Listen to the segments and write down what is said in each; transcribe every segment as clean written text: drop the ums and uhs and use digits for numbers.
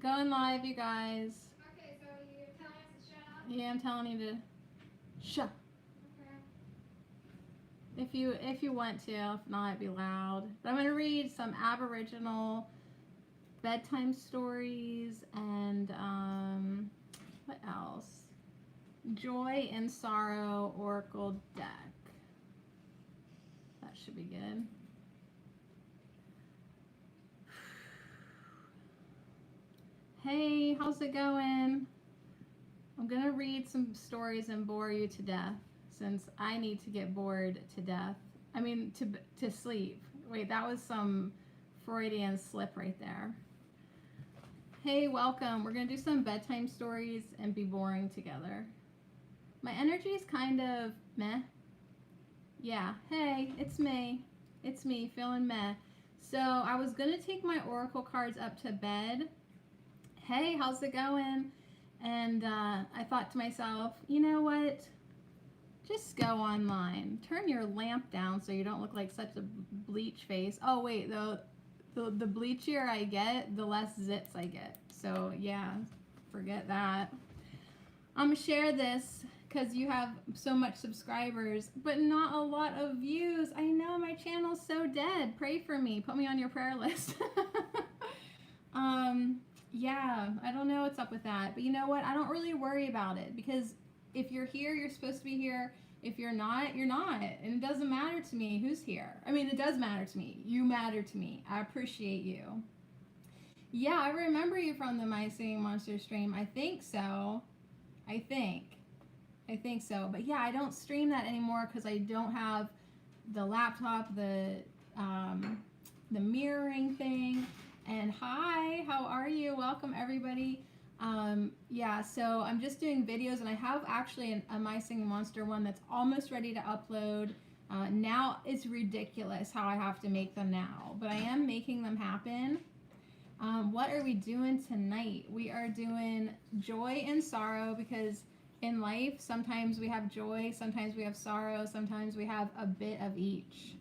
Going live, you guys. Okay, so you're telling us to shut up? Yeah, I'm telling you to shut. Okay. If you want to, if not, it'd be loud. But I'm gonna read some Aboriginal bedtime stories and what else? Joy and Sorrow Oracle deck. That should be good. Hey, how's it going? I'm gonna read some stories and bore you to death, since I need to get bored to death. I mean, to sleep. Wait, that was some Freudian slip right there. Hey, welcome. We're gonna do some bedtime stories and be boring together. My energy is kind of meh. Yeah, hey, it's me. It's me, feeling meh. So I was gonna take my oracle cards up to bed. Hey, how's it going? And I thought to myself, you know what? Just go online. Turn your lamp down so you don't look like such a bleach face. Oh wait, the bleachier I get, the less zits I get. So yeah, forget that. I'm gonna share this because you have so much subscribers, but not a lot of views. I know my channel's so dead. Pray for me. Put me on your prayer list. Yeah, I don't know what's up with that. But you know what? I don't really worry about it because if you're here, you're supposed to be here. If you're not, you're not. And it doesn't matter to me who's here. I mean, it does matter to me. You matter to me. I appreciate you. Yeah, I remember you from the My Singing Monster stream. I think so. I think so. But yeah, I don't stream that anymore because I don't have the laptop, the mirroring thing. And hi, how are you? Welcome everybody. Yeah, so I'm just doing videos, and I have actually a My Singing Monster one that's almost ready to upload. Now it's ridiculous how I have to make them now, but I am making them happen. What are we doing tonight? We are doing joy and sorrow, because in life sometimes we have joy, sometimes we have sorrow, sometimes we have a bit of each.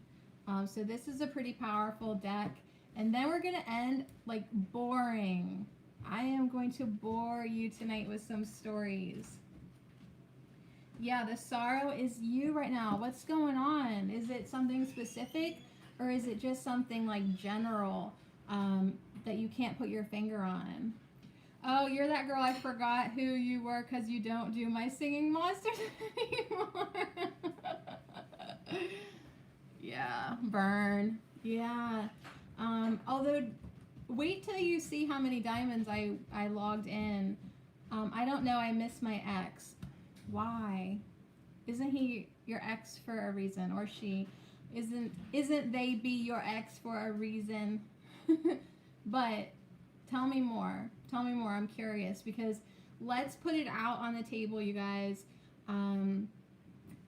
So this is a pretty powerful deck. And then we're going to end like boring. I am going to bore you tonight with some stories. Yeah, the sorrow is you right now. What's going on? Is it something specific, or is it just something like general that you can't put your finger on? Oh, you're that girl. I forgot who you were because you don't do My Singing Monsters anymore. Yeah, burn. Yeah. Although, wait till you see how many diamonds I logged in. I don't know, I miss my ex. Why? Isn't he your ex for a reason? Or she? Isn't they be your ex for a reason? But tell me more. Tell me more. I'm curious, because let's put it out on the table, you guys.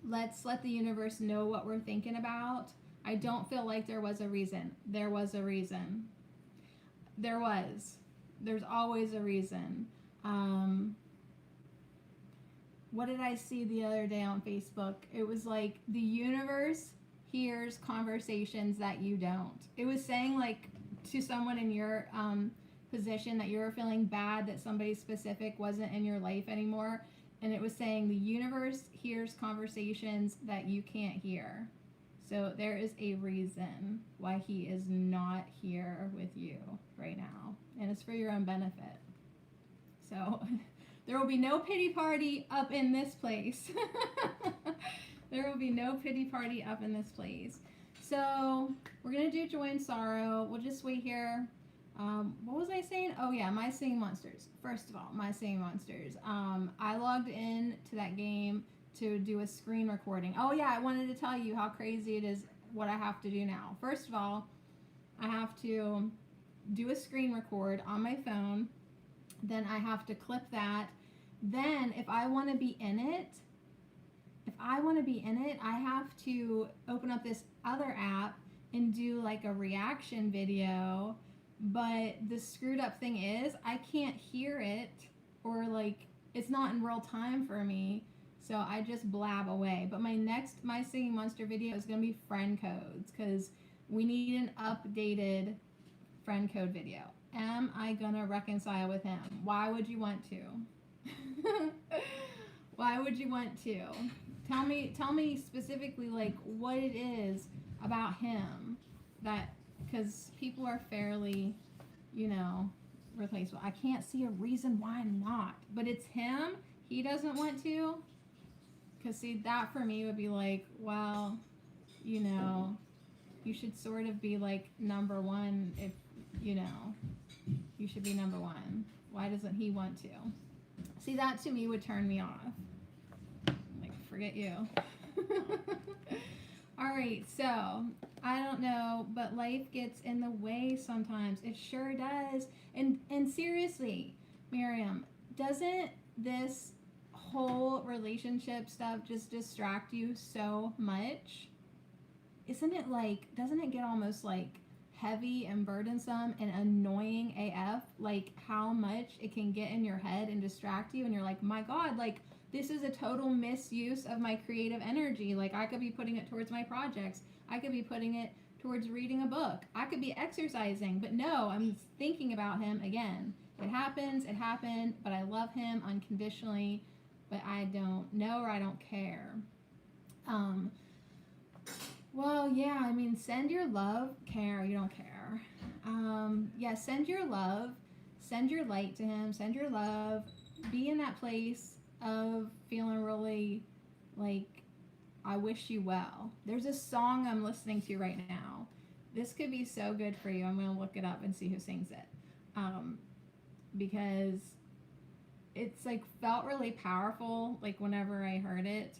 Let's let the universe know what we're thinking about. I don't feel like there was a reason. There was a reason. There was. There's always a reason. What did I see the other day on Facebook? It was like the universe hears conversations that you don't. It was saying like to someone in your position that you were feeling bad that somebody specific wasn't in your life anymore. And it was saying the universe hears conversations that you can't hear. So there is a reason why he is not here with you right now. And it's for your own benefit. So there will be no pity party up in this place. There will be no pity party up in this place. So we're going to do joy and sorrow. We'll just wait here. What was I saying? Oh yeah, My Singing Monsters. First of all, My Singing Monsters. I logged in to that game to do a screen recording. Oh yeah, I wanted to tell you how crazy it is what I have to do now. First of all, I have to do a screen record on my phone. Then I have to clip that. Then if I want to be in it, I have to open up this other app and do like a reaction video. But the screwed up thing is I can't hear it, or like it's not in real time for me. So I just blab away. But my next My Singing Monster video is going to be friend codes, because we need an updated friend code video. am I gonna reconcile with him? Why would you want to? Why would you want to? Tell me specifically, like, what it is about him that, because people are fairly, replaceable. I can't see a reason why not, but it's him. He doesn't want to. Because, see, that for me would be like, well, you should sort of be like number one if, you should be number one. Why doesn't he want to? See, that to me would turn me off. Like, forget you. All right, so I don't know, but life gets in the way sometimes. It sure does. And seriously, Miriam, doesn't this whole relationship stuff just distract you so much? Isn't it like, doesn't it get almost like heavy and burdensome and annoying AF? Like how much it can get in your head and distract you, and you're like, my God, like this is a total misuse of my creative energy. Like I could be putting it towards my projects. I could be putting it towards reading a book. I could be exercising, but no, I'm thinking about him again. It happened, but I love him unconditionally, but I don't know or I don't care. Well, yeah, I mean, send your love, care, you don't care. Yeah, send your love, send your light to him, send your love, be in that place of feeling really like, I wish you well. There's a song I'm listening to right now. This could be so good for you. I'm going to look it up and see who sings it. Because it's like felt really powerful, like whenever I heard it.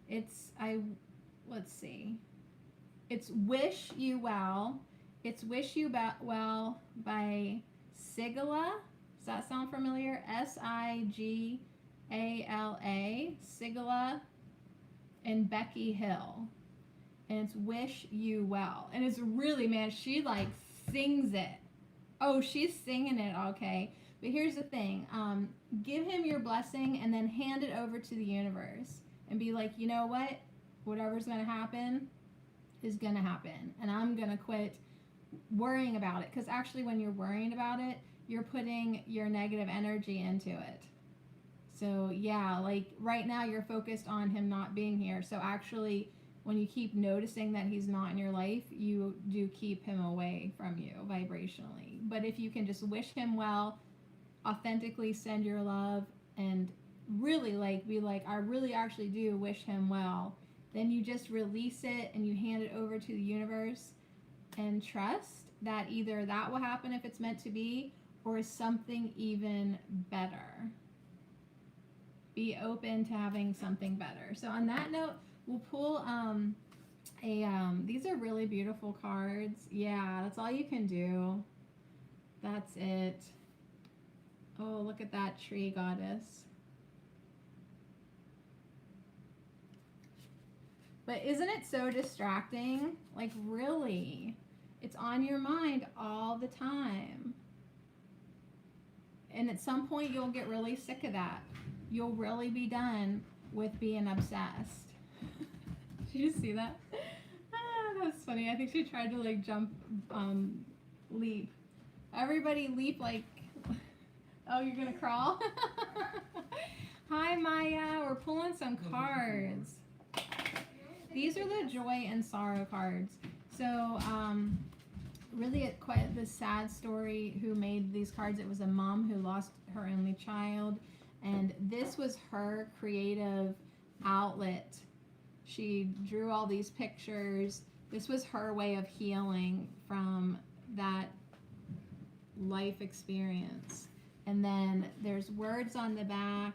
Let's see. It's Wish You Well. It's Wish You Well by Sigala. Does that sound familiar? Sigala. Sigala and Becky Hill. And it's Wish You Well. And it's really, man, she like sings it. Oh, she's singing it, okay. But here's the thing. Give him your blessing and then hand it over to the universe. And be like, you know what? Whatever's going to happen is going to happen. And I'm going to quit worrying about it. Because actually when you're worrying about it, you're putting your negative energy into it. So yeah, like right now you're focused on him not being here. So actually when you keep noticing that he's not in your life, you do keep him away from you vibrationally. But if you can just wish him well, authentically send your love, and really like be like, I really actually do wish him well, then you just release it and you hand it over to the universe and trust that either that will happen if it's meant to be, or something even better. Be open to having something better. So on that note, we'll pull these are really beautiful cards. Yeah, that's all you can do. That's it. Oh, look at that tree goddess. But isn't it so distracting? Like really, it's on your mind all the time. And at some point you'll get really sick of that. You'll really be done with being obsessed. Did you see that? That was funny. I think she tried to like jump, leap. Everybody leap like, oh, you're gonna crawl? Hi Maya, we're pulling some cards. These are the joy and sorrow cards. So, really quite the sad story who made these cards. It was a mom who lost her only child, and this was her creative outlet. She drew all these pictures. This was her way of healing from that life experience. And then there's words on the back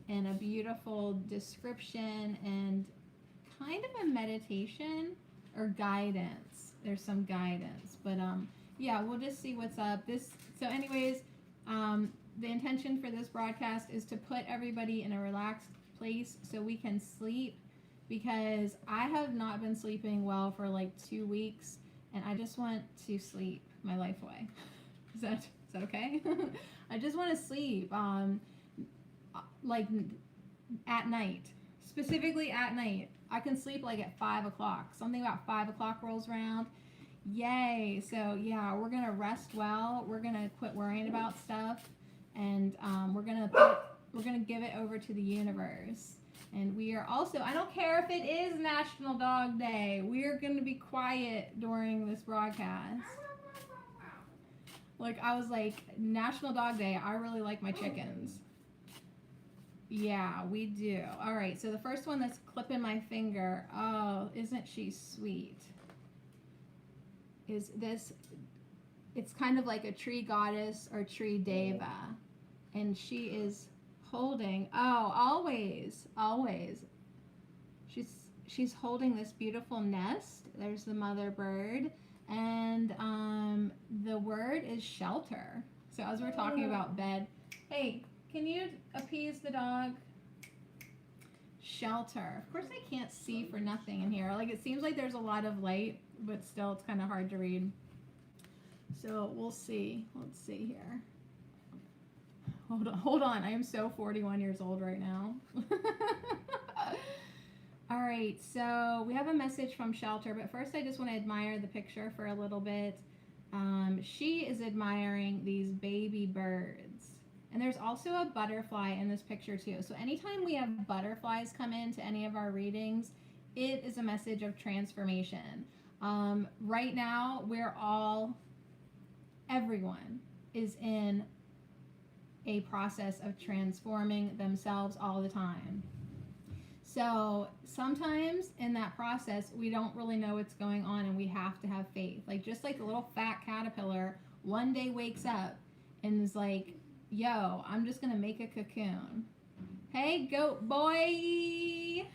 and a beautiful description and kind of a meditation or guidance. There's some guidance, but yeah, we'll just see what's up. So anyways, the intention for this broadcast is to put everybody in a relaxed place so we can sleep, because I have not been sleeping well for like 2 weeks, and I just want to sleep my life away. Is that okay? I just want to sleep, like at night, specifically at night. I can sleep like at 5 o'clock. Something about 5 o'clock rolls around, Yay. So yeah, we're gonna rest well. We're gonna quit worrying about stuff, and we're gonna give it over to the universe. And we are also, I don't care if it is National Dog Day, we are gonna be quiet during this broadcast. Like, I was like, National Dog Day, I really like my chickens. Yeah, we do. All right, so the first one that's clipping my finger, oh, isn't she sweet? Is this, it's kind of like a tree goddess or tree deva. And she is holding, oh, always. She's holding this beautiful nest. There's the mother bird. And the word is shelter. So as we're talking about bed, hey, can you appease the dog? Shelter. Of course I can't see for nothing in here. Like, it seems like there's a lot of light, but still it's kind of hard to read. So we'll see. Let's see here. Hold on. I am so 41 years old right now. All right, so we have a message from Shelter, but first I just want to admire the picture for a little bit. She is admiring these baby birds. And there's also a butterfly in this picture too. So anytime we have butterflies come into any of our readings, it is a message of transformation. Right now, everyone is in a process of transforming themselves all the time. So sometimes in that process, we don't really know what's going on, and we have to have faith. Like, just like a little fat caterpillar one day wakes up and is like, yo, I'm just gonna make a cocoon. Hey, goat boy.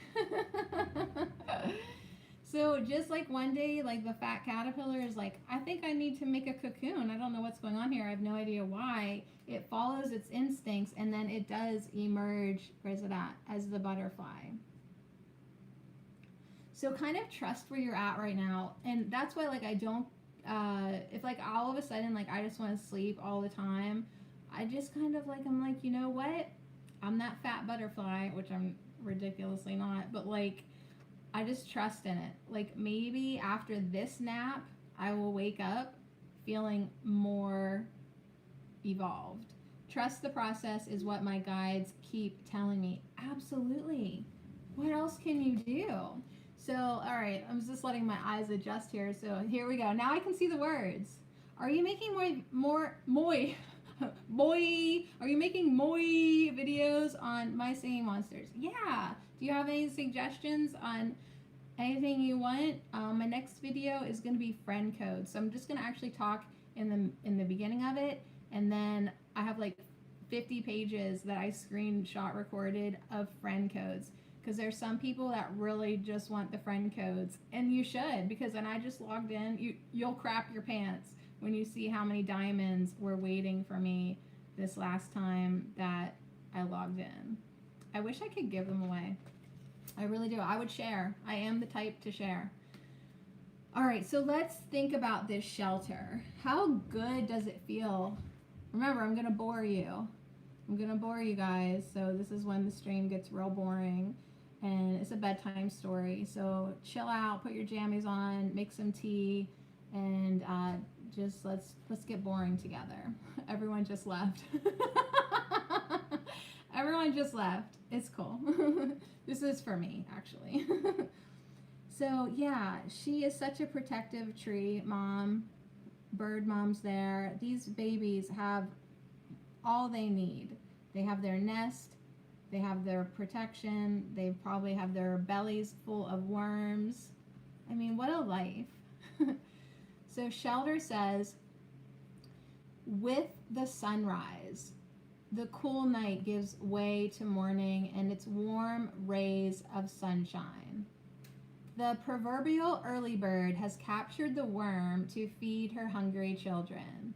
So just like one day, like the fat caterpillar is like, I think I need to make a cocoon. I don't know what's going on here. I have no idea why. It follows its instincts, and then it does emerge, where's it at, as the butterfly. So kind of trust where you're at right now. And that's why, like, I don't, if like all of a sudden, like, I just want to sleep all the time, I just kind of like, I'm like, you know what? I'm that fat butterfly, which I'm ridiculously not, but like, I just trust in it. Like, maybe after this nap, I will wake up feeling more evolved. Trust the process is what my guides keep telling me. Absolutely. What else can you do? So, all right, I'm just letting my eyes adjust here. So here we go. Now I can see the words. Are you making boy, are you making videos on My Singing Monsters? Yeah. Do you have any suggestions on anything you want? My next video is going to be friend codes. So I'm just going to actually talk in the beginning of it, and then I have like 50 pages that I screenshot recorded of friend codes, because there's some people that really just want the friend codes, and you should, because when I just logged in, you'll crap your pants when you see how many diamonds were waiting for me this last time that I logged in. I wish I could give them away. I really do. I would share. I am the type to share. All right, so let's think about this shelter. How good does it feel? Remember, I'm going to bore you. I'm going to bore you guys. So this is when the stream gets real boring. And it's a bedtime story. So chill out, put your jammies on, make some tea, and just let's get boring together. Everyone just left. Everyone just left. It's cool. This is for me, actually. So yeah, she is such a protective tree mom. Bird mom's there. These babies have all they need. They have their nest. They have their protection. They probably have their bellies full of worms. I mean, what a life. So Shelter says, with the sunrise, the cool night gives way to morning and its warm rays of sunshine. The proverbial early bird has captured the worm to feed her hungry children.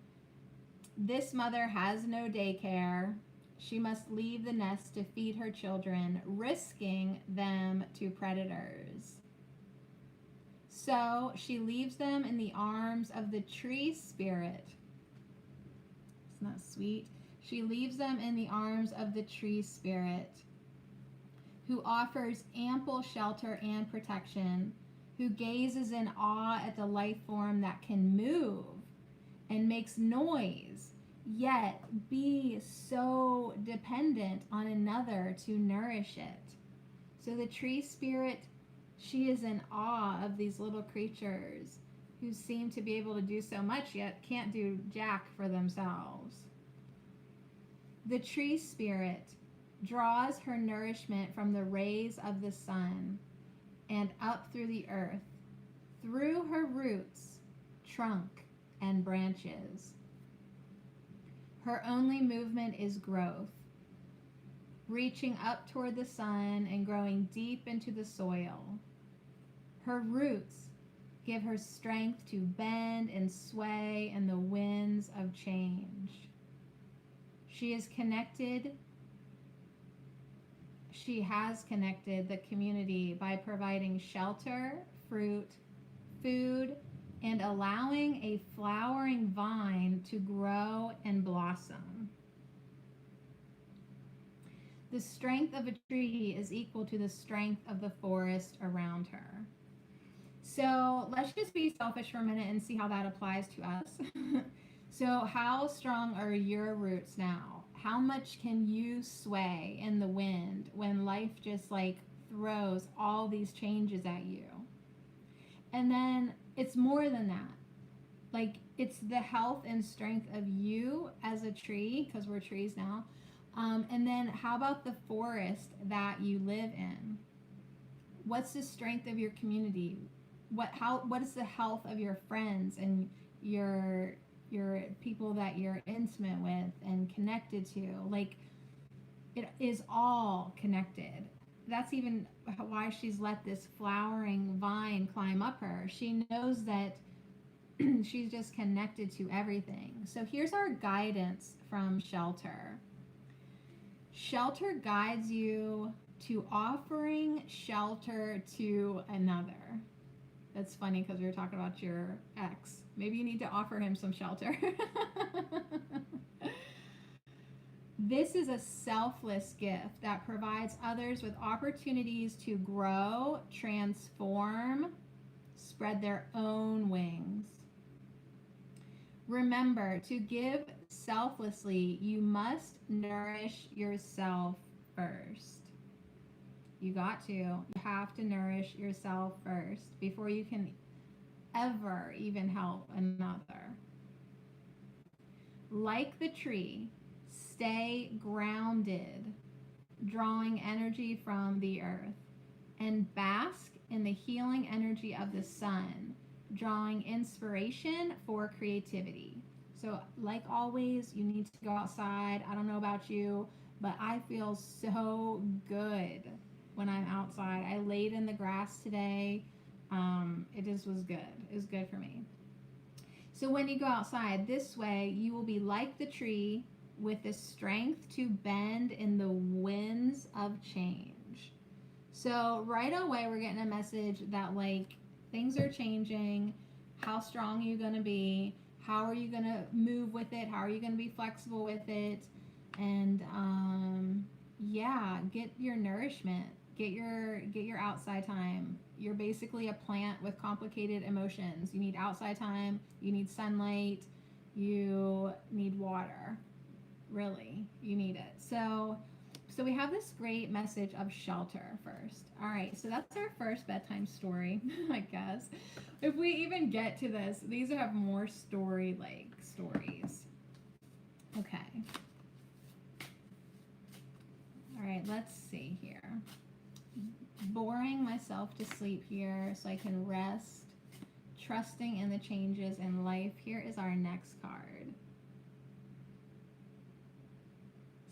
This mother has no daycare. She must leave the nest to feed her children, risking them to predators. So she leaves them in the arms of the tree spirit. Isn't that sweet? She leaves them in the arms of the tree spirit, who offers ample shelter and protection. who gazes in awe at the life form that can move and makes noise, yet be so dependent on another to nourish it. So the tree spirit, she is in awe of these little creatures who seem to be able to do so much yet can't do jack for themselves. The tree spirit draws her nourishment from the rays of the sun and up through the earth, through her roots, trunk, and branches. Her only movement is growth, reaching up toward the sun and growing deep into the soil. Her roots give her strength to bend and sway in the winds of change. She has connected the community by providing shelter, fruit, food, and allowing a flowering vine to grow and blossom. The strength of a tree is equal to the strength of the forest around her. So let's just be selfish for a minute and see how that applies to us. So how strong are your roots now? How much can you sway in the wind when life just like throws all these changes at you? And then it's more than that. Like it's the health and strength of you as a tree, because we're trees now. And then how about the forest that you live in? What's the strength of your community? What is the health of your friends and your people that you're intimate with and connected to? Like it is all connected. That's even why she's let this flowering vine climb up her. She knows that she's just connected to everything. So here's our guidance from Shelter. Shelter guides you to offering shelter to another. That's funny because we were talking about your ex. Maybe you need to offer him some shelter. This is a selfless gift that provides others with opportunities to grow, transform, spread their own wings. Remember, to give selflessly, you must nourish yourself first. You have to nourish yourself first before you can ever even help another. Like the tree, stay grounded, drawing energy from the earth, and bask in the healing energy of the sun, drawing inspiration for creativity. So, like always, you need to go outside. I don't know about you, but I feel so good when I'm outside. I laid in the grass today. It just was good. It was good for me. So when you go outside this way, you will be like the tree with the strength to bend in the winds of change. So right away, we're getting a message that like things are changing. How strong are you going to be? How are you going to move with it? How are you going to be flexible with it? And get your nourishment. Get your outside time. You're basically a plant with complicated emotions. You need outside time. You need sunlight. You need water. Really, you need it. So we have this great message of shelter first. All right, so that's our first bedtime story, I guess. If we even get to this, these have more story-like stories. Okay. All right, let's see here. Boring myself to sleep here so I can rest, trusting in the changes in life. Here is our next card.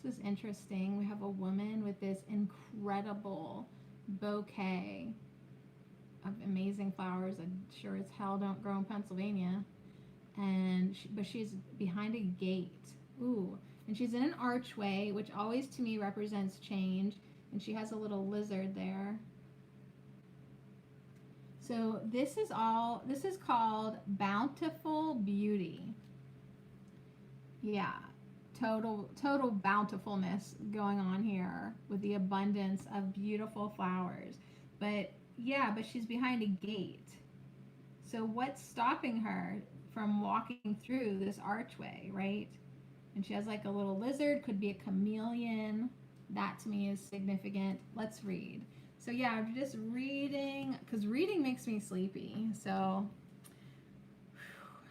This is interesting. We have a woman with this incredible bouquet of amazing flowers that sure as hell don't grow in Pennsylvania. But she's behind a gate. Ooh. And she's in an archway, which always to me represents change. And she has a little lizard there. So this is called bountiful beauty. Yeah. Total bountifulness going on here with the abundance of beautiful flowers. But Yeah, but she's behind a gate. So what's stopping her from walking through this archway, right? And she has like a little lizard, could be a chameleon. That to me is significant. Let's read. So yeah, I'm just reading because reading makes me sleepy. So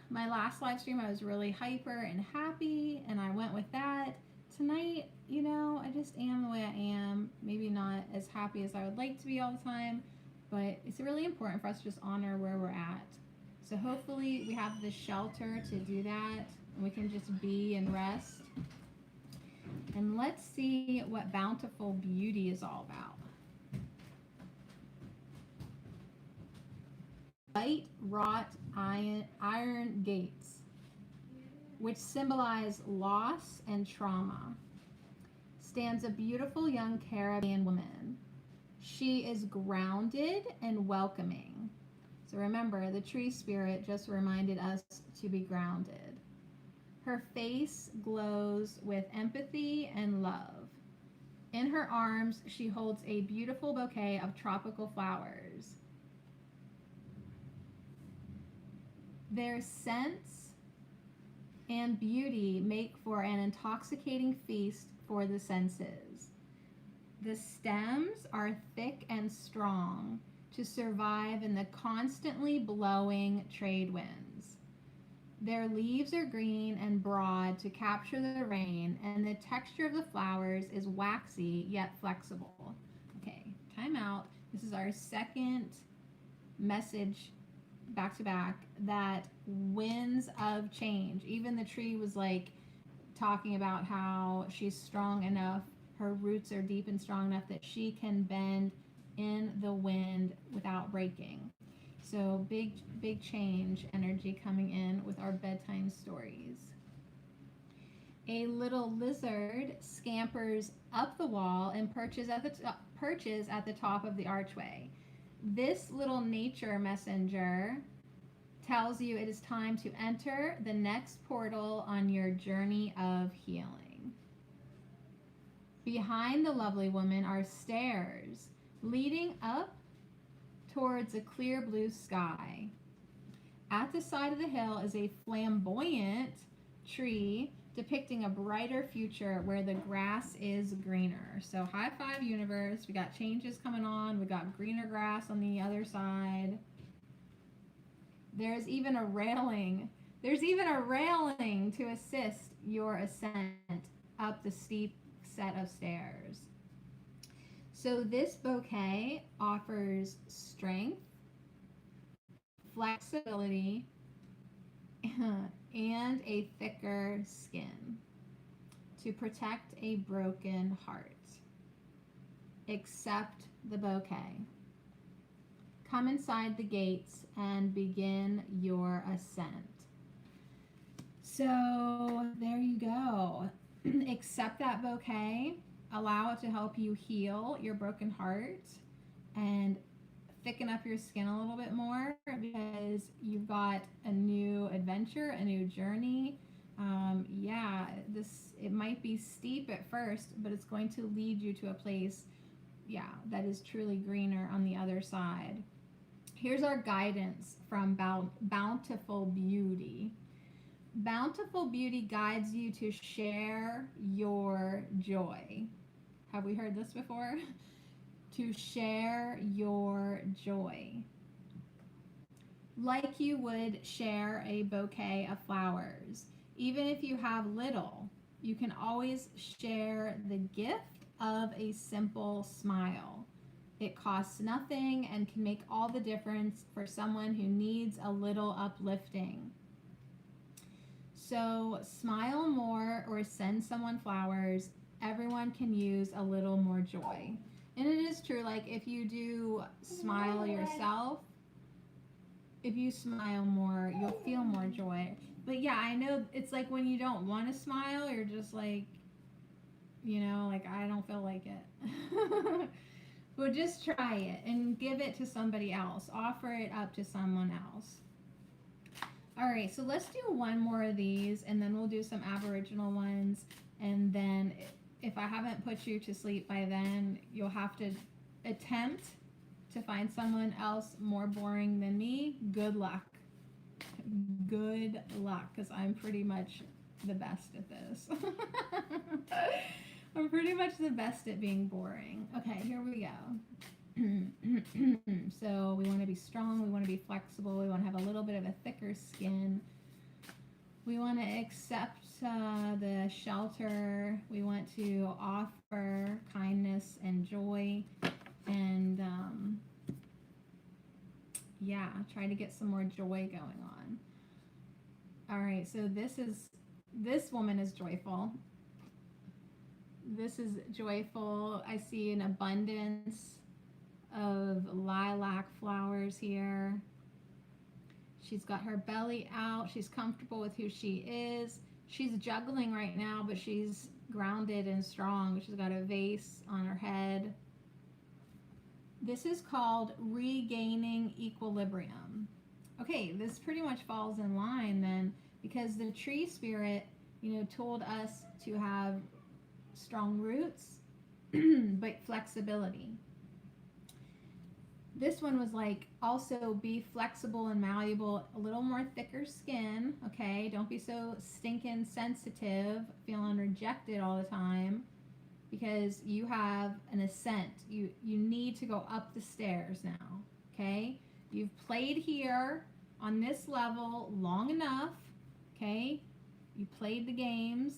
my last live stream, I was really hyper and happy, and I went with that. Tonight, I just am the way I am. Maybe not as happy as I would like to be all the time, but it's really important for us to just honor where we're at. So hopefully we have the shelter to do that, and we can just be and rest. And let's see what bountiful beauty is all about. Light wrought iron gates, which symbolize loss and trauma, stands a beautiful young Caribbean woman. She is grounded and welcoming. So remember, the tree spirit just reminded us to be grounded. Her face glows with empathy and love. In her arms, she holds a beautiful bouquet of tropical flowers. Their scents and beauty make for an intoxicating feast for the senses. The stems are thick and strong to survive in the constantly blowing trade winds. Their leaves are green and broad to capture the rain, and the texture of the flowers is waxy yet flexible. Okay, time out. This is our second message back to back, that winds of change. Even the tree was like talking about how she's strong enough, her roots are deep and strong enough that she can bend in the wind without breaking. So big change energy coming in with our bedtime stories. A little lizard scampers up the wall and perches at the top of the archway. This little nature messenger tells you it is time to enter the next portal on your journey of healing. Behind the lovely woman are stairs leading up towards a clear blue sky. At the side of the hill is a flamboyant tree depicting a brighter future where the grass is greener. So high five, universe. We got changes coming on. We got greener grass on the other side. There's even a railing. There's even a railing to assist your ascent up the steep set of stairs. So this bouquet offers strength, flexibility, and a thicker skin to protect a broken heart. Accept the bouquet. Come inside the gates and begin your ascent. So there you go. Accept that bouquet. Allow it to help you heal your broken heart and thicken up your skin a little bit more, because you've got a new adventure, a new journey. It might be steep at first, but it's going to lead you to a place, that is truly greener on the other side. Here's our guidance from Bountiful Beauty. Bountiful Beauty guides you to share your joy. Have we heard this before? To share your joy. Like you would share a bouquet of flowers. Even if you have little, you can always share the gift of a simple smile. It costs nothing and can make all the difference for someone who needs a little uplifting. So smile more or send someone flowers. Everyone can use a little more joy. And it is true, like if you do smile yourself, if you smile more, you'll feel more joy. But yeah, I know it's like when you don't want to smile, you're just like, I don't feel like it. But just try it and give it to somebody else. Offer it up to someone else. All right, so let's do one more of these, and then we'll do some Aboriginal ones. And then if I haven't put you to sleep by then, you'll have to attempt to find someone else more boring than me, good luck. Good luck, because I'm pretty much the best at this. I'm pretty much the best at being boring. Okay, here we go. So we want to be strong, we want to be flexible, we want to have a little bit of a thicker skin. We want to accept the shelter. We want to offer kindness and joy, and yeah, try to get some more joy going on. All right, so this woman is joyful. This is joyful. I see an abundance of lilac flowers here. She's got her belly out. She's comfortable with who she is. She's juggling right now, but she's grounded and strong. She's got a vase on her head. This is called regaining equilibrium. Okay, this pretty much falls in line then, because the tree spirit, told us to have strong roots, but flexibility. This one was like, also be flexible and malleable, a little more thicker skin, okay? Don't be so stinking sensitive, feeling rejected all the time, because you have an ascent. You need to go up the stairs now, okay? You've played here on this level long enough, okay? You played the games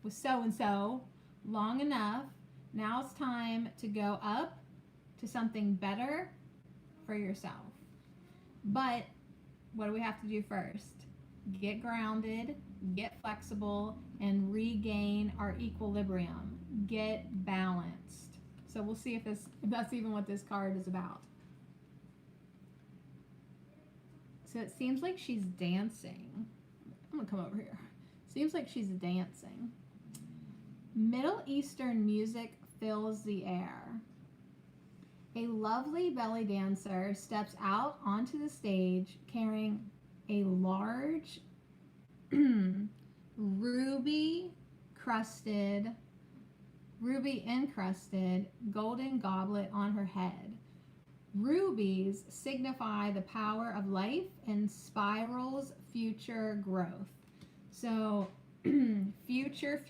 with so-and-so long enough. Now it's time to go up to something better for yourself. But what do we have to do first? Get grounded, get flexible, and regain our equilibrium. Get balanced. So we'll see if that's even what this card is about. So it seems like she's dancing. I'm gonna come over here. Seems like she's dancing. Middle Eastern music fills the air. A lovely belly dancer steps out onto the stage carrying a large ruby encrusted golden goblet on her head. Rubies signify the power of life and spirals future growth. So future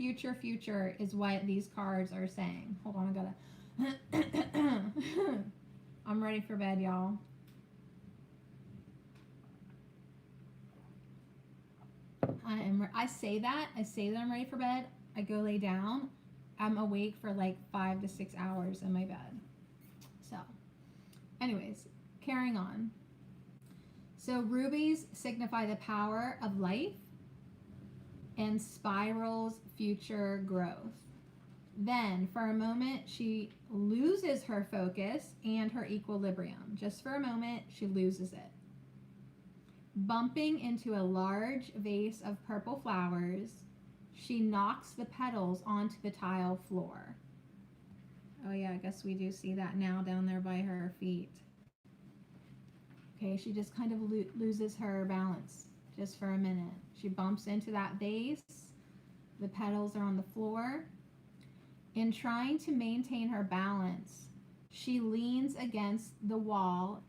is what these cards are saying. Hold on, I gotta I'm ready for bed, y'all. I say that I'm ready for bed. I go lay down. I'm awake for like 5 to 6 hours in my bed. So, anyways, carrying on. So rubies signify the power of life and spirals future growth. Then, for a moment, she loses her focus and her equilibrium. Just for a moment, she loses it. Bumping into a large vase of purple flowers, she knocks the petals onto the tile floor. Oh yeah, I guess we do see that now down there by her feet. Okay, she just kind of loses her balance just for a minute. She bumps into that vase. The petals are on the floor. In trying to maintain her balance, she leans against the wall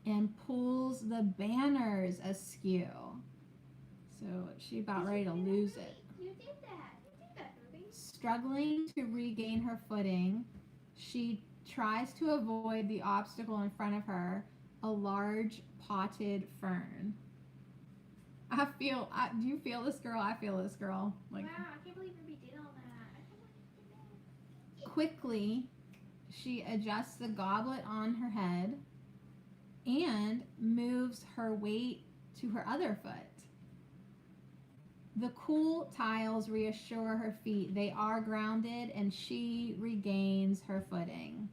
and pulls the banners askew. So she's about ready to lose it. You did that, Ruby. Struggling to regain her footing, she tries to avoid the obstacle in front of her, a large potted fern. Do you feel this, girl? I feel this, girl. Like, wow, I can't believe Ruby did all that. Quickly, she adjusts the goblet on her head and moves her weight to her other foot. The cool tiles reassure her feet. They are grounded, and she regains her footing.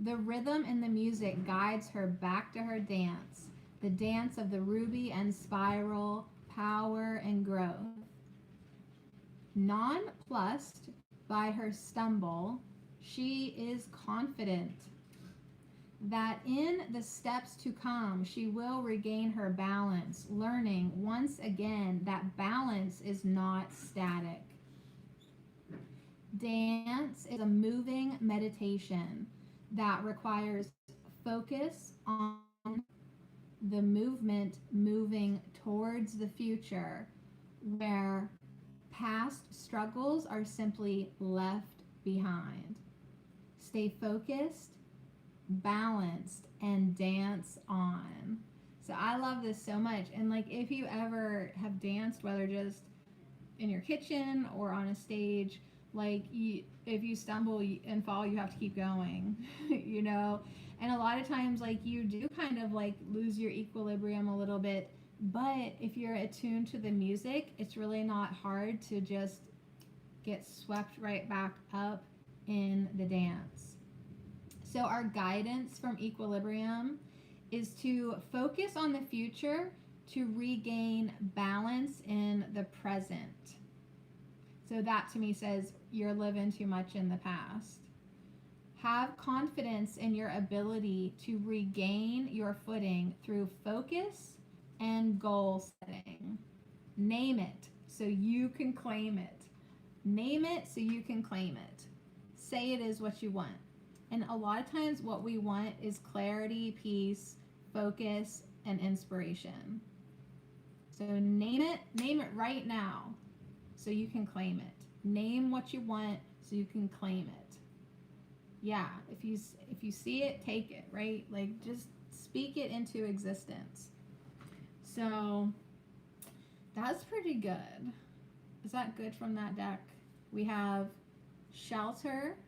The rhythm in the music guides her back to her dance, the dance of the ruby and spiral, power and growth. Nonplussed by her stumble, she is confident that in the steps to come, she will regain her balance, learning once again that balance is not static. Dance is a moving meditation. that requires focus on the movement moving towards the future, where past struggles are simply left behind. Stay focused, balanced, and dance on. So I love this so much. And like, if you ever have danced, whether just in your kitchen or on a stage, like if you stumble and fall, you have to keep going, you know. And a lot of times, like, you do kind of like lose your equilibrium a little bit, but if you're attuned to the music, it's really not hard to just get swept right back up in the dance. So our guidance from equilibrium is to focus on the future to regain balance in the present. So that to me says you're living too much in the past. Have confidence in your ability to regain your footing through focus and goal setting. Name it so you can claim it. Name it so you can claim it. Say it is what you want. And a lot of times what we want is clarity, peace, focus, and inspiration. So name it right now so you can claim it. Name what you want so you can claim it. Yeah, if you see it, take it, right? Like, just speak it into existence. So that's pretty good. Is that good from that deck? We have shelter.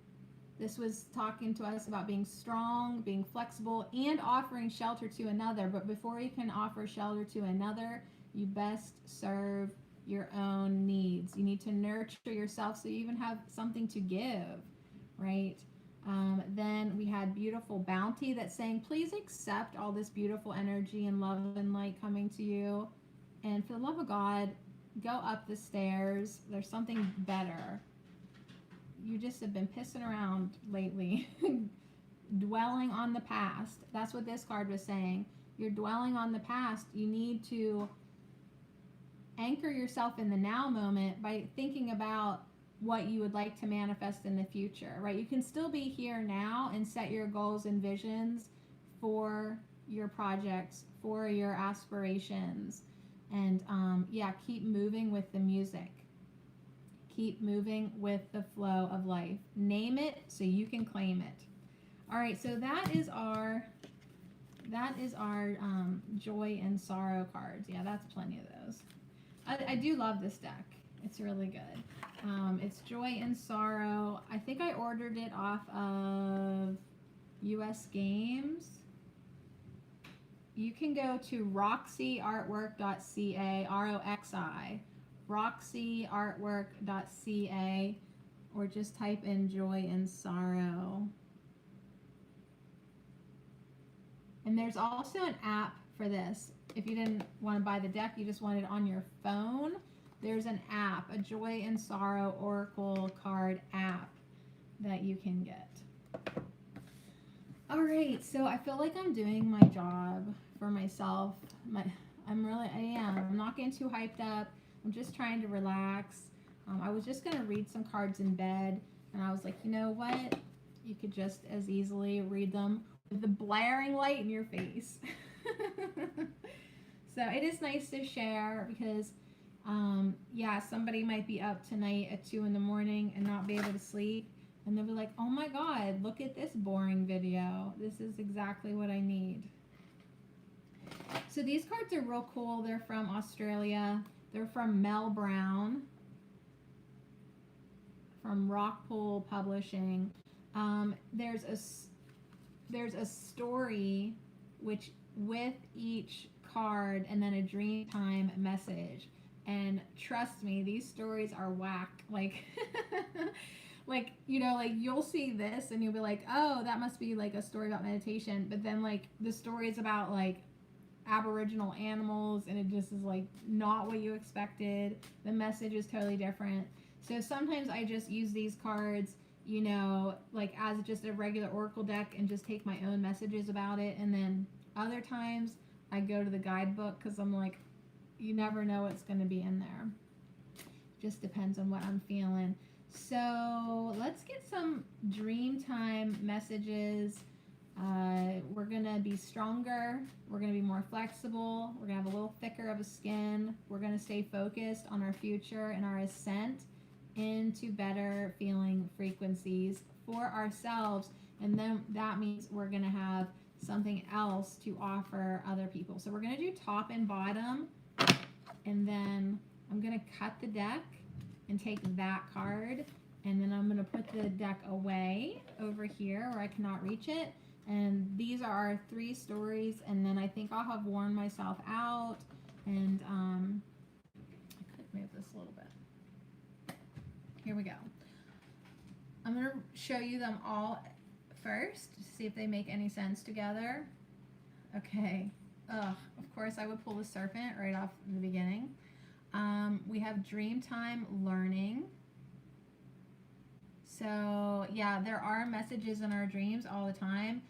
This was talking to us about being strong, being flexible, and offering shelter to another. But before you can offer shelter to another, you best serve your own needs. You need to nurture yourself so you even have something to give, right? Then we had beautiful bounty that's saying, please accept all this beautiful energy and love and light coming to you. And for the love of God, go up the stairs. There's something better. You just have been pissing around lately, dwelling on the past. That's what this card was saying. You're dwelling on the past. You need to anchor yourself in the now moment by thinking about what you would like to manifest in the future, right? You can still be here now and set your goals and visions for your projects, for your aspirations. And keep moving with the music. Keep moving with the flow of life. Name it so you can claim it. All right, so that is our joy and sorrow cards. Yeah, that's plenty of those. I do love this deck. It's really good. It's joy and sorrow. I think I ordered it off of US Games. You can go to roxyartwork.ca, ROXI, roxyartwork.ca, or just type in joy and sorrow. And there's also an app for this. If you didn't want to buy the deck, you just want it on your phone, there's an app, a Joy and Sorrow Oracle card app that you can get. All right, so I feel like I'm doing my job for myself. I am. I'm not getting too hyped up. I'm just trying to relax. I was just going to read some cards in bed, and I was like, you know what? You could just as easily read them with the blaring light in your face. So it is nice to share because, somebody might be up tonight at 2 in the morning and not be able to sleep. And they'll be like, oh my God, look at this boring video. This is exactly what I need. So these cards are real cool. They're from Australia. They're from Mel Brown from Rockpool Publishing. There's a story which with each card and then a Dreamtime message. And trust me, these stories are whack. Like, like, you know, like you'll see this and you'll be like, oh, that must be like a story about meditation. But then like the story is about like Aboriginal animals and it just is like not what you expected. The message is totally different. So sometimes I just use these cards, you know, like as just a regular oracle deck and just take my own messages about it. And then other times I go to the guidebook because I'm like, you never know what's going to be in there. Just depends on what I'm feeling. So let's get some Dreamtime messages. We're gonna be stronger. We're gonna be more flexible. We're gonna have a little thicker of a skin. We're gonna stay focused on our future and our ascent into better feeling frequencies for ourselves. And then that means we're gonna have something else to offer other people. So we're gonna do top and bottom, and then I'm gonna cut the deck and take that card, and then I'm gonna put the deck away over here where I cannot reach it. And these are our 3 stories, and then I think I'll have worn myself out, and I could move this a little bit. Here we go. I'm gonna show you them all first to see if they make any sense together. Okay. Of course I would pull the serpent right off in the beginning. We have Dreamtime Learning. So yeah, there are messages in our dreams all the time.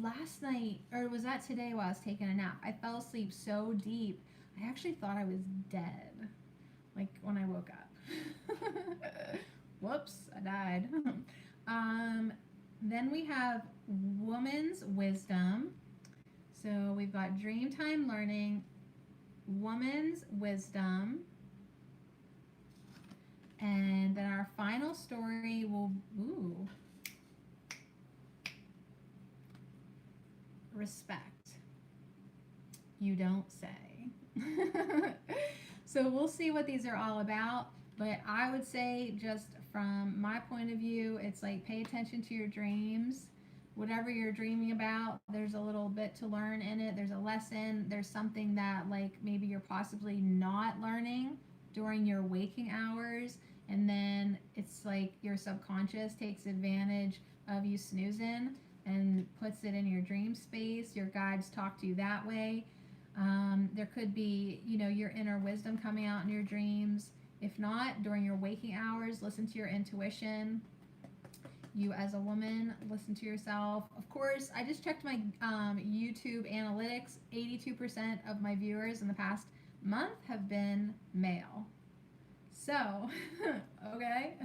Last night, or was that today while I was taking a nap, I fell asleep so deep, I actually thought I was dead, like when I woke up. Whoops, I died. Then we have Woman's Wisdom. So we've got Dreamtime Learning, Woman's Wisdom, and then our final story will, Respect. You don't say. So we'll see what these are all about, but I would say, just from my point of view, it's like, pay attention to your dreams. Whatever you're dreaming about, there's a little bit to learn in it. There's a lesson. There's something that, like, maybe you're possibly not learning during your waking hours, and then it's like your subconscious takes advantage of you snoozing and puts it in your dream space. Your guides talk to you that way. There could be, your inner wisdom coming out in your dreams. If not, during your waking hours, listen to your intuition. You as a woman, listen to yourself. Of course, I just checked my YouTube analytics. 82% of my viewers in the past month have been male. So, okay.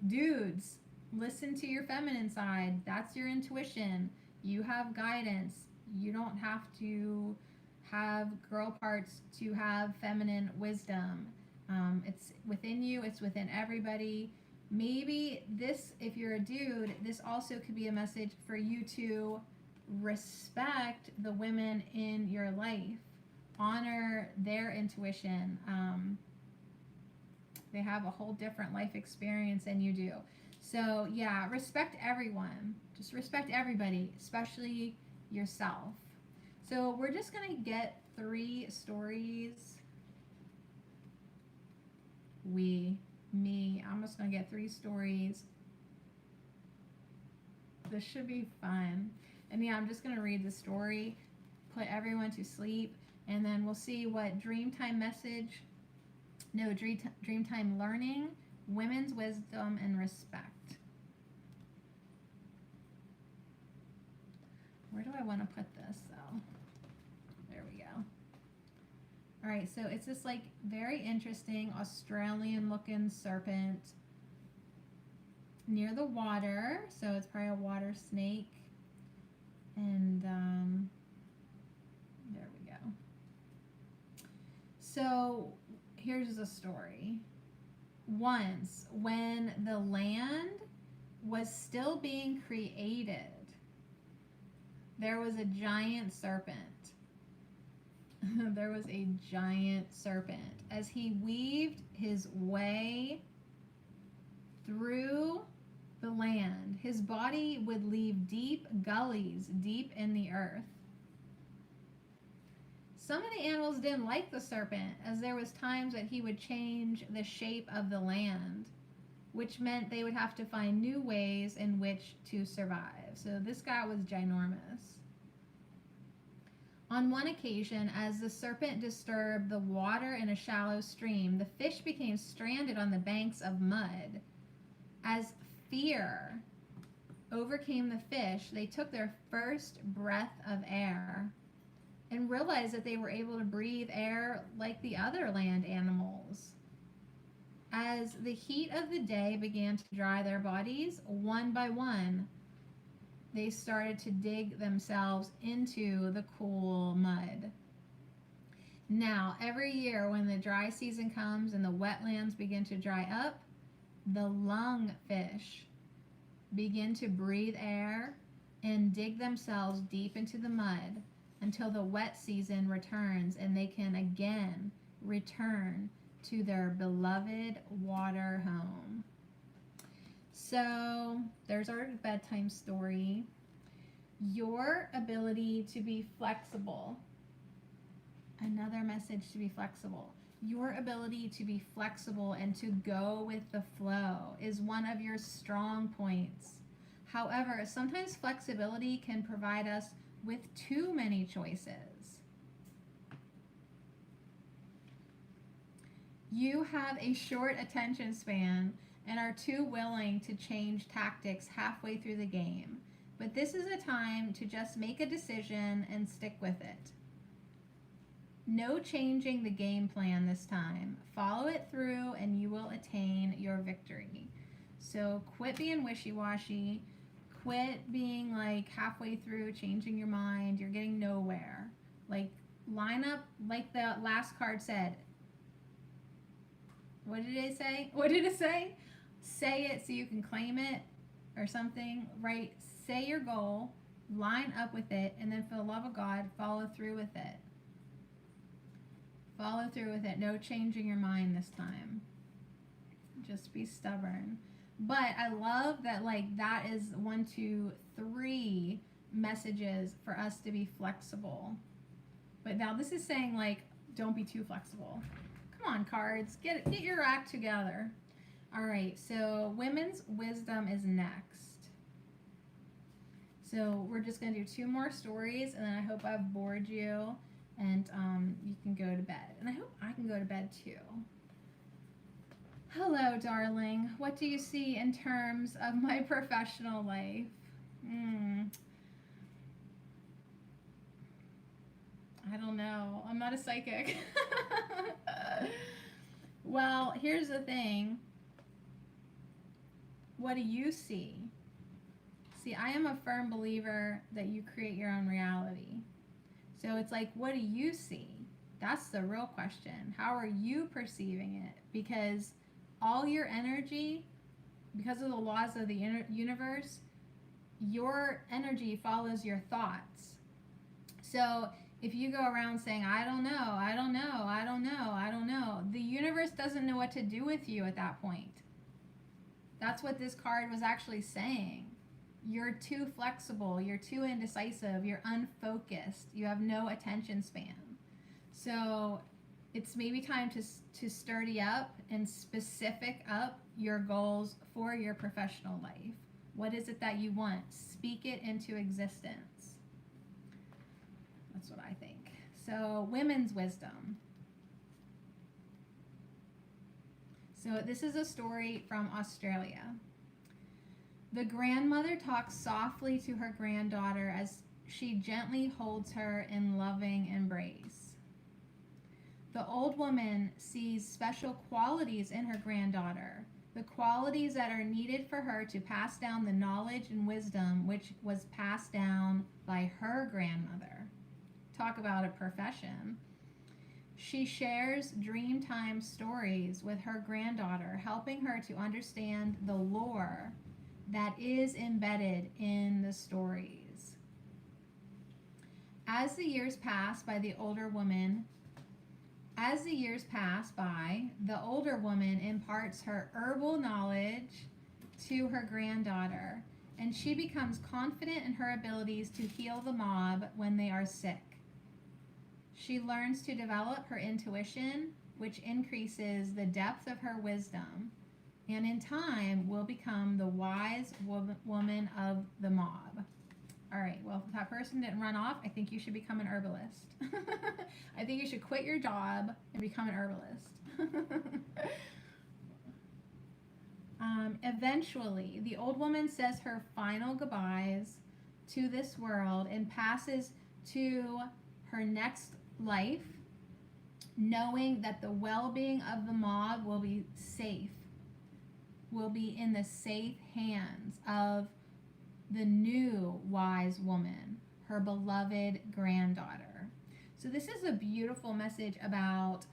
Dudes, listen to your feminine side. That's your intuition. You have guidance. You don't have to have girl parts to have feminine wisdom. It's within you. It's within everybody. Maybe this, if you're a dude, this also could be a message for you to respect the women in your life. Honor their intuition. They have a whole different life experience than you do. So yeah, respect everyone. Just respect everybody, especially yourself. So we're just gonna get 3 stories. I'm just gonna get 3 stories. This should be fun. And yeah, I'm just gonna read the story, put everyone to sleep, and then we'll see what Dreamtime Message, Dreamtime Learning, Women's Wisdom, and Respect. Where do I want to put this though? There we go. All right, so it's this like very interesting Australian looking serpent near the water. So it's probably a water snake. And there we go. So here's a story. Once, when the land was still being created, there was a giant serpent. There was a giant serpent. As he weaved his way through the land, his body would leave deep gullies deep in the earth. Some of the animals didn't like the serpent, as there was times that he would change the shape of the land, which meant they would have to find new ways in which to survive. So this guy was ginormous. On one occasion, as the serpent disturbed the water in a shallow stream, the fish became stranded on the banks of mud. As fear overcame the fish, they took their first breath of air and realized that they were able to breathe air like the other land animals. As the heat of the day began to dry their bodies, one by one, they started to dig themselves into the cool mud. Now, every year when the dry season comes and the wetlands begin to dry up, the lungfish begin to breathe air and dig themselves deep into the mud until the wet season returns and they can again return to their beloved water home. So there's our bedtime story. Your ability to be flexible. Another message to be flexible. Your ability to be flexible and to go with the flow is one of your strong points. However, sometimes flexibility can provide us with too many choices. You have a short attention span and are too willing to change tactics halfway through the game. But this is a time to just make a decision and stick with it. No changing the game plan this time. Follow it through and you will attain your victory. So quit being wishy-washy. Quit being like halfway through changing your mind. You're getting nowhere. Like line up like the last card said. What did it say? What did it say? Say it so you can claim it or something, right? Say your goal, line up with it, and then for the love of God, follow through with it. Follow through with it. No changing your mind this time. Just be stubborn. But I love that, like, that is 1, 2, 3 messages for us to be flexible. But now this is saying, like, don't be too flexible. Come on, cards. Get your act together. All right, so women's wisdom is next. So we're just going to do 2 more stories, and then I hope I've bored you, and you can go to bed. And I hope I can go to bed, too. Hello, darling. What do you see in terms of my professional life? I don't know. I'm not a psychic. Well, here's the thing. What do you see? See, I am a firm believer that you create your own reality. So it's like, what do you see? That's the real question. How are you perceiving it? Because all your energy, because of the laws of the universe, your energy follows your thoughts. So if you go around saying, I don't know, I don't know, I don't know, I don't know, the universe doesn't know what to do with you at that point. That's what this card was actually saying. You're too flexible, you're too indecisive, you're unfocused, you have no attention span. So it's maybe time to sturdy up and specific up your goals for your professional life. What is it that you want? Speak it into existence. That's what I think. So women's wisdom. So this is a story from Australia. The grandmother talks softly to her granddaughter as she gently holds her in loving embrace. The old woman sees special qualities in her granddaughter, the qualities that are needed for her to pass down the knowledge and wisdom which was passed down by her grandmother. Talk about a profession. She shares Dreamtime stories with her granddaughter, helping her to understand the lore that is embedded in the stories. As the years pass by, the older woman imparts her herbal knowledge to her granddaughter, and she becomes confident in her abilities to heal the mob when they are sick. She learns to develop her intuition, which increases the depth of her wisdom, and in time will become the wise woman of the mob. All right, well, if that person didn't run off, I think you should become an herbalist. I think you should quit your job and become an herbalist. Eventually, the old woman says her final goodbyes to this world and passes to her next life, knowing that the well-being of the mob will be safe, will be in the safe hands of the new wise woman, her beloved granddaughter. So this is a beautiful message about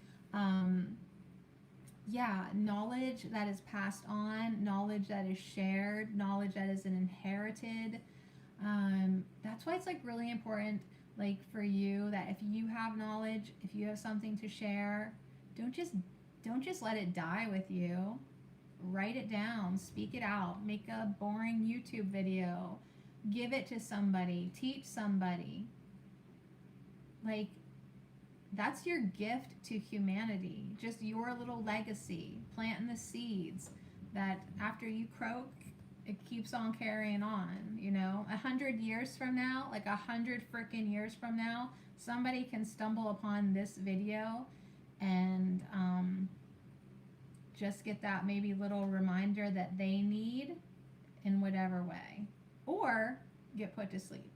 knowledge that is passed on, knowledge that is shared, knowledge that is inherited. That's why it's like really important, like for you, that if you have knowledge, if you have something to share, don't just let it die with you. Write it down, speak it out, make a boring YouTube video, give it to somebody, teach somebody. Like, that's your gift to humanity, just your little legacy, planting the seeds that after you croak, it keeps on carrying on, 100 years from now, like 100 freaking years from now, somebody can stumble upon this video and just get that maybe little reminder that they need in whatever way, or get put to sleep.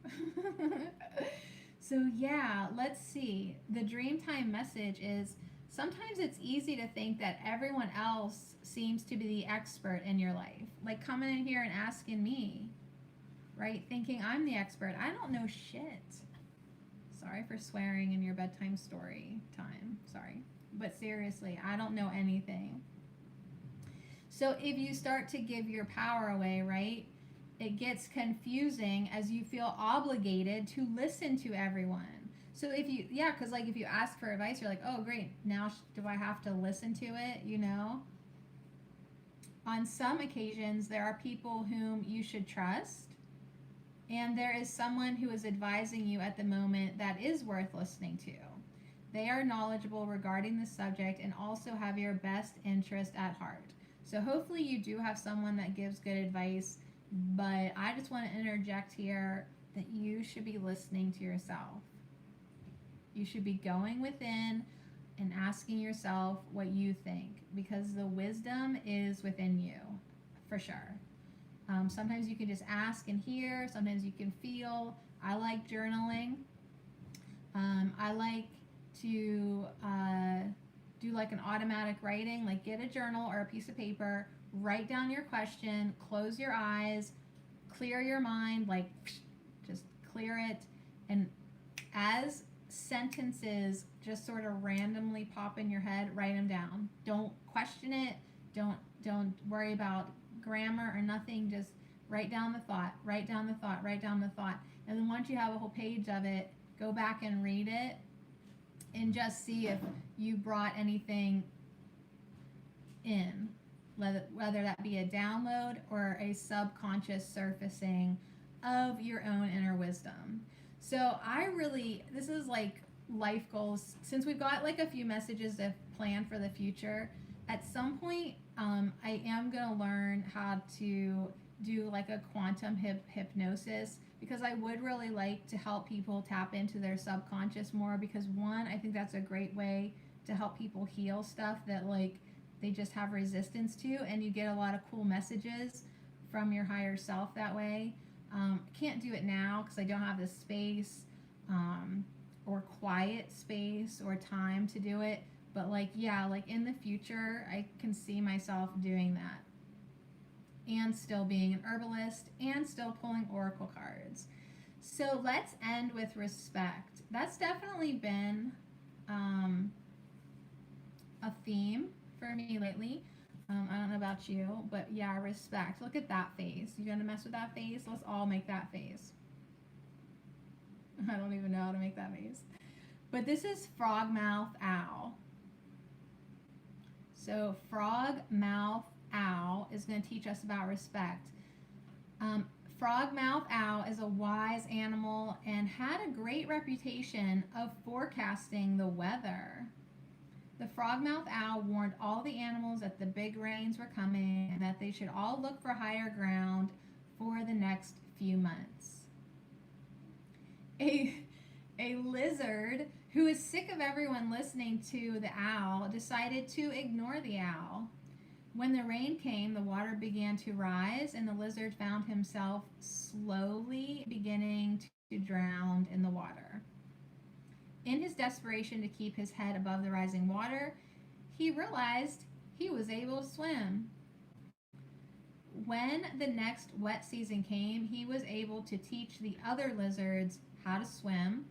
So yeah, let's see. The Dreamtime message is, sometimes it's easy to think that everyone else seems to be the expert in your life. Like coming in here and asking me, right? Thinking I'm the expert. I don't know shit. Sorry for swearing in your bedtime story time. Sorry. But seriously, I don't know anything. So if you start to give your power away, right? It gets confusing as you feel obligated to listen to everyone. So if you, because like if you ask for advice, you're like, oh great, now do I have to listen to it, On some occasions, there are people whom you should trust, and there is someone who is advising you at the moment that is worth listening to. They are knowledgeable regarding the subject and also have your best interest at heart. So hopefully you do have someone that gives good advice, but I just want to interject here that you should be listening to yourself. You should be going within and asking yourself what you think, because the wisdom is within you, for sure. Sometimes you can just ask and hear. Sometimes you can feel. I like journaling. I like to do like an automatic writing, like get a journal or a piece of paper, write down your question, close your eyes, clear your mind, like just clear it, and as sentences just sort of randomly pop in your head, write them down. Don't question it. Don't worry about grammar or nothing. Just write down the thought, write down the thought, write down the thought. And then once you have a whole page of it, go back and read it and just see if you brought anything in, whether that be a download or a subconscious surfacing of your own inner wisdom. So this is like life goals. Since we've got like a few messages to plan for the future, at some point I am going to learn how to do like a quantum hypnosis, because I would really like to help people tap into their subconscious more, because one, I think that's a great way to help people heal stuff that like they just have resistance to, and you get a lot of cool messages from your higher self that way. I can't do it now because I don't have the space or quiet space or time to do it, but like in the future I can see myself doing that, and still being an herbalist and still pulling oracle cards. So let's end with respect. That's definitely been a theme for me lately. I don't know about you, but yeah, respect. Look at that face. You gonna mess with that face? Let's all make that face. I don't even know how to make that face. But this is Frogmouth Owl. So Frogmouth Owl is going to teach us about respect. Frogmouth Owl is a wise animal and had a great reputation of forecasting the weather. The Frogmouth Owl warned all the animals that the big rains were coming and that they should all look for higher ground for the next few months. A lizard who is sick of everyone listening to the owl decided to ignore the owl. When the rain came, the water began to rise, and the lizard found himself slowly beginning to drown in the water. In his desperation to keep his head above the rising water, he realized he was able to swim. When the next wet season came, he was able to teach the other lizards how to swim,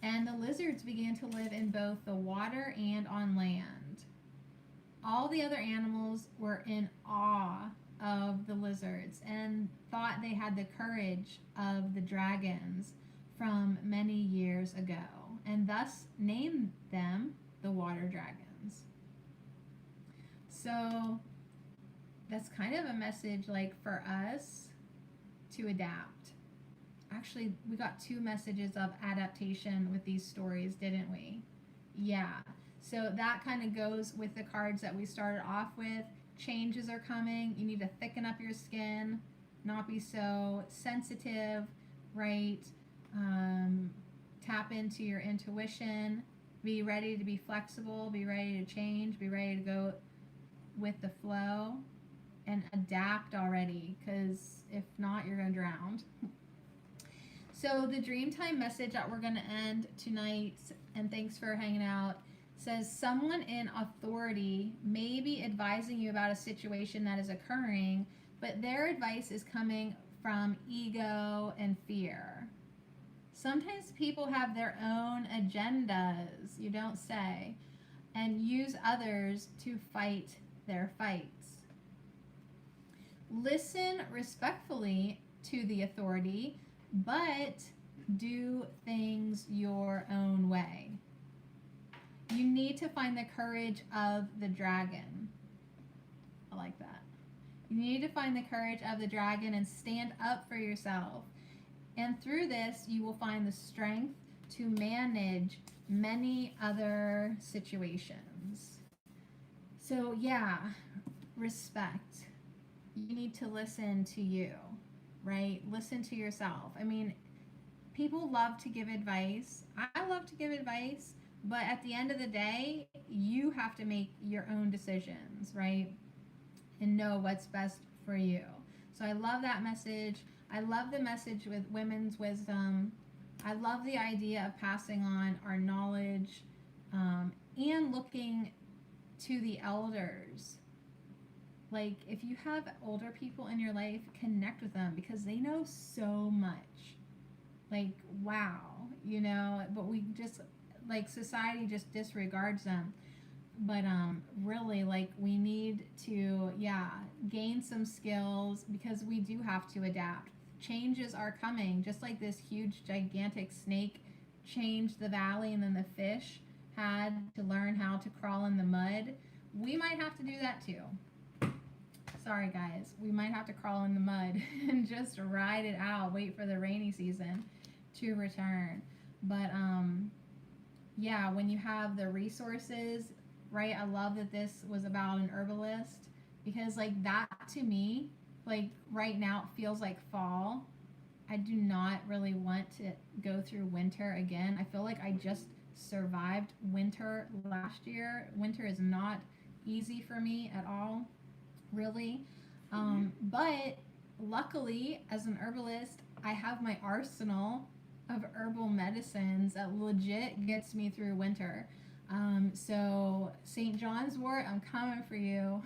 and the lizards began to live in both the water and on land. All the other animals were in awe of the lizards and thought they had the courage of the dragons from many years ago, and thus named them the water dragons. So that's kind of a message like for us to adapt. Actually, we got 2 messages of adaptation with these stories, didn't we? Yeah. So that kind of goes with the cards that we started off with. Changes are coming. You need to thicken up your skin, not be so sensitive, right? Tap into your intuition. Be ready to be flexible. Be ready to change. Be ready to go with the flow and adapt already, because if not, you're going to drown. So the Dreamtime message that we're going to end tonight, and thanks for hanging out, says someone in authority may be advising you about a situation that is occurring, but their advice is coming from ego and fear. Sometimes people have their own agendas, you don't say, and use others to fight their fights. Listen respectfully to the authority, but do things your own way. You need to find the courage of the dragon. I like that. You need to find the courage of the dragon and stand up for yourself. And through this, you will find the strength to manage many other situations. So yeah, respect. You need to listen to you, right? Listen to yourself. I mean, people love to give advice. I love to give advice, but at the end of the day, you have to make your own decisions, right? And know what's best for you. So I love that message. I love the message with women's wisdom. I love the idea of passing on our knowledge and looking to the elders. Like, if you have older people in your life, connect with them because they know so much. Like, wow, you know, but we just, like, society just disregards them. But really, like, we need to, gain some skills because we do have to adapt. Changes are coming, just like this huge, gigantic snake changed the valley and then the fish had to learn how to crawl in the mud. We might have to do that too. Sorry, guys. We might have to crawl in the mud and just ride it out, wait for the rainy season to return. But, when you have the resources, right? I love that this was about an herbalist because, like, that to me, like, right now it feels like fall. I do not really want to go through winter again. I feel like I just survived winter last year. Winter is not easy for me at all, really. But luckily, as an herbalist, I have my arsenal of herbal medicines that legit gets me through winter. So St. John's wort, I'm coming for you.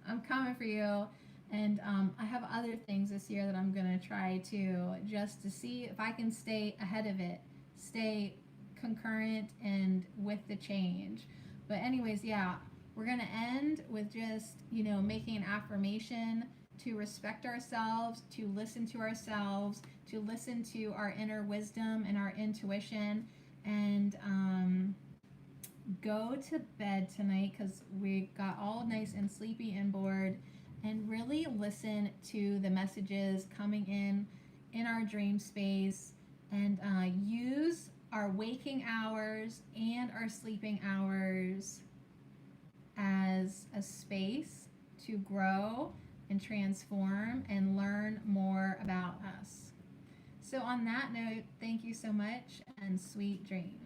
I'm coming for you. And I have other things this year that I'm going to try to just to see if I can stay ahead of it, stay concurrent and with the change. But anyways, we're going to end with just, making an affirmation to respect ourselves, to listen to ourselves, to listen to our inner wisdom and our intuition, and go to bed tonight because we got all nice and sleepy and bored, and really listen to the messages coming in our dream space, and use our waking hours and our sleeping hours as a space to grow and transform and learn more about us. So on that note, thank you so much and sweet dreams.